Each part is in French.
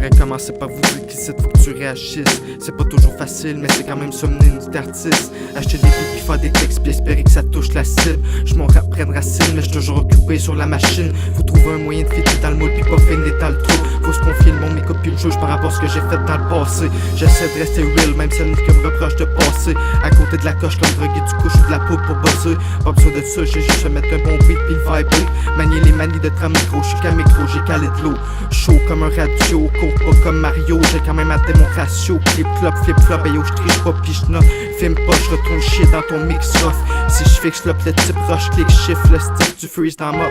J'aimerais commencer par vous dire qu'ici faut que tu réagisses. C'est pas toujours facile, mais c'est quand même ça mener une vie d'artiste. Acheter des beats puis faire des textes puis espérer que ça touche la cible. J'm'en rap prenne racine, mais j'suis toujours occupé sur la machine. Faut trouver un moyen de fitter dans le moule puis pas finir dans le trou. Faut se confier le monde, mes copies le juge par rapport à ce que j'ai fait dans le passé. J'essaie de rester real, même si que me reproche de passer à côté de la coche comme drogué du couche ou de la poudre pour bosser. Pas besoin de ça, j'ai juste à mettre un bon beat puis le vibe. Manier les manies de tram micro, j'suis qu'à micro, j'ai calé de l'eau. Chaud comme un radio, court pas comme Mario. J'ai quand même atteint mon ratio. Clip clop, flip flop, et yo j'triche pas pis j'note. Filme pas, j'retourne chier dans ton mix off. Si j'fixe l'up, le type rush, click shift, le stick, tu freeze dans ma.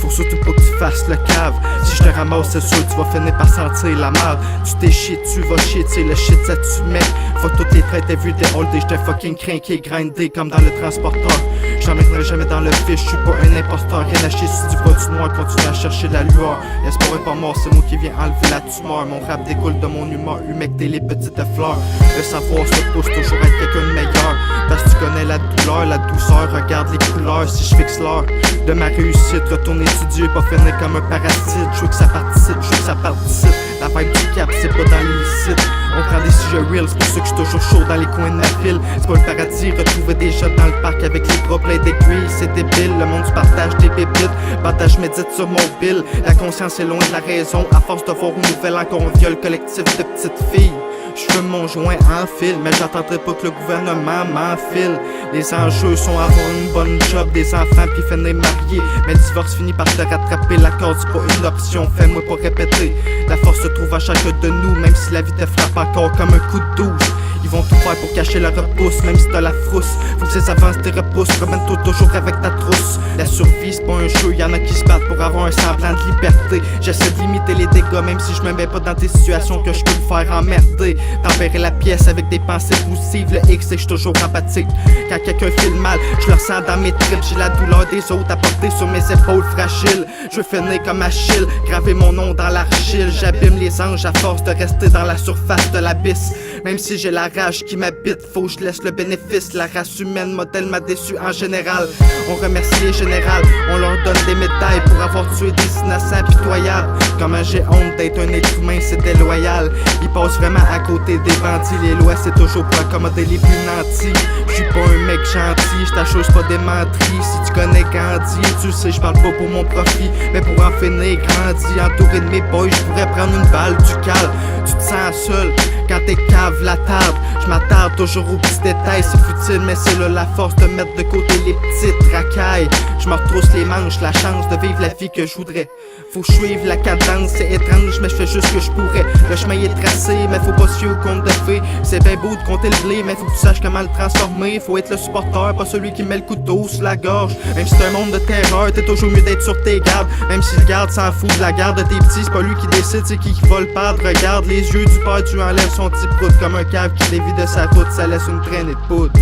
Faut surtout pas que tu fasses le cave. Si je te ramasse, c'est sûr tu vas finir par sentir la merde. Tu t'es chié, tu vas chier, tu sais le shit ça tue mec. Fuck toutes les traites, t'as vu des all day, j'étais fucking crinqué, grindé comme dans le transporteur. J'emmènerai jamais dans le fiche, j'suis pas un imposteur. Rien à chier si tu vois du noir, continue à chercher la lueur. L'espoir est pas mort, c'est moi qui viens enlever la tumeur. Mon rap découle de mon humeur, humec t'es les petites fleurs. Le savoir se pousse toujours à quelqu'un de meilleur. Parce que tu connais la douleur, la douceur, regarde les couleurs. Si je fixe l'heure de ma réussite, retourne étudier, pas finir comme un parasite. Je veux que ça participe, je veux que ça participe. La vibe du cap, c'est pas dans l'illicite. On prend des sujets real, c'est pour ça que j'suis toujours chaud dans les coins de ma ville. C'est pas le paradis, retrouver des shots dans le parc avec les bras pleins d'aiguilles, c'est débile. Le monde du partage des bébites, partage médite sur mon bill. La conscience est loin de la raison, à force de voir une nouvelle encore un viol collectif de petites filles. J'fume mon joint en fil, mais j'attendrai pas que le gouvernement m'enfile. Les enjeux sont avoir une bonne job, des enfants puis finir mariés. Mais le divorce finit par te rattraper, l'accord c'est pas une option, fais-moi pas répéter. La force se trouve à chacun de nous, même si la vie te frappe encore comme un coup de douce. Ils vont tout faire pour cacher la repousse, même si t'as la frousse. Faut que ces avances te repoussent, promène-toi toujours avec ta trousse. La survie c'est pas un jeu, y'en a qui se battent pour avoir un semblant de liberté. J'essaie de limiter les dégâts, même si je me mets pas dans des situations que je peux me faire emmerder. Tempérer la pièce avec des pensées poussives, le X c'est que j'suis toujours empathique. Quand quelqu'un file mal, je le ressens dans mes tripes. J'ai la douleur des autres à porter sur mes épaules fragiles. Je veux finir comme Achille, graver mon nom dans l'argile. J'abîme les anges à force de rester dans la surface de l'abysse. Même si j'ai la rage qui m'habite, faut que je laisse le bénéfice. La race humaine, modèle m'a déçu en général. On remercie les générales, on leur donne des médailles pour avoir tué des innocents pitoyables. Comment j'ai honte d'être un être humain, c'est déloyal. Ils passent vraiment à côté des bandits. Les lois c'est toujours pour accommoder les plus nantis. J'suis pas un mec gentil, j't'achose pas des menteries. Si tu connais Gandhi, tu sais j'parle pas pour mon profit, mais pour en finir grandi. Entouré de mes boys, j'pourrais prendre une balle du cal. Tu te sens seul quand t'es cave la table. J'm'attarde toujours aux petits détails, c'est futile mais c'est là la force de mettre de côté les petites racailles. J'me retrousse les manches, la chance de vivre la vie que je voudrais. Faut que je suive la cadence, c'est étrange mais je fais juste ce que je pourrais. Le chemin est tracé mais faut pas se fier au conte de fées. C'est bien beau de compter le blé mais faut que tu saches comment le transformer. Faut être le supporter, pas celui qui met le couteau sous la gorge. Même si c'est un monde de terreur, t'es toujours mieux d'être sur tes gardes. Même si le garde s'en fout de la garde de tes petits, c'est pas lui qui décide, c'est qui va le perdre. Regarde les yeux du père, tu enlèves son petit prout comme un cave qui dévie de sa route, ça laisse une traînée de poudre.